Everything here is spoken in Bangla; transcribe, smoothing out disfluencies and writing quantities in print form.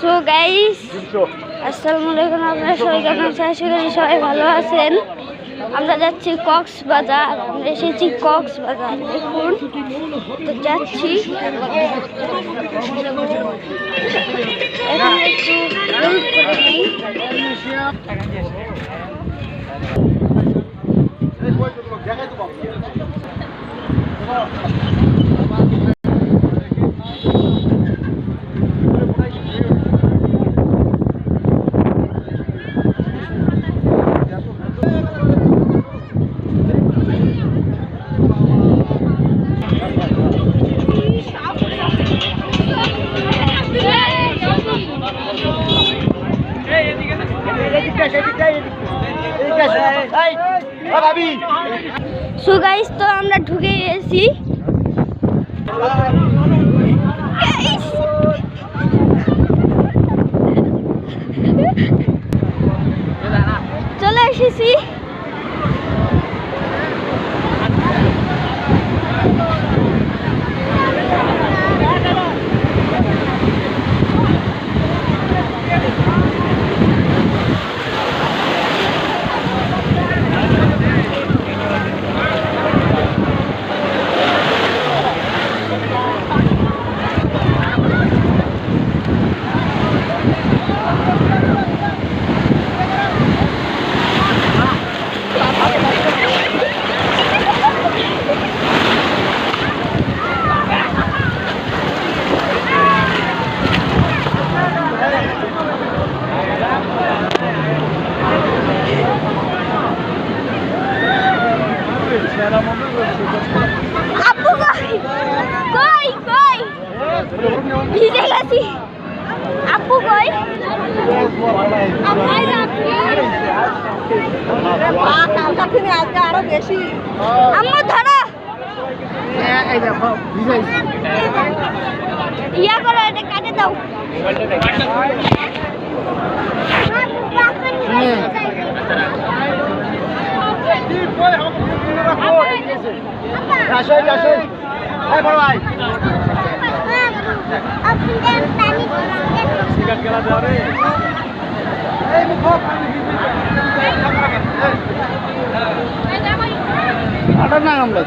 সো গাইস আসসালামু আলাইকুম, আপনারা সবাই কেমন আছেন? আশা করি সবাই ভালো আছেন। আমরা যাচ্ছি কক্সবাজার, আমরা এসেছি কক্সবাজার। দেখুন তো যাচ্ছি, এখন একটু হেল্প করে নিই। সো গাইস তো আমরা ঢুকে গেছি। চলে এসেছি। আপু কই কই ভিজে গেছি। আপু কই? আরো বেশি আম্মু ধরো, ইয়া করো, এটা কাটে দাও। আটা না আমরা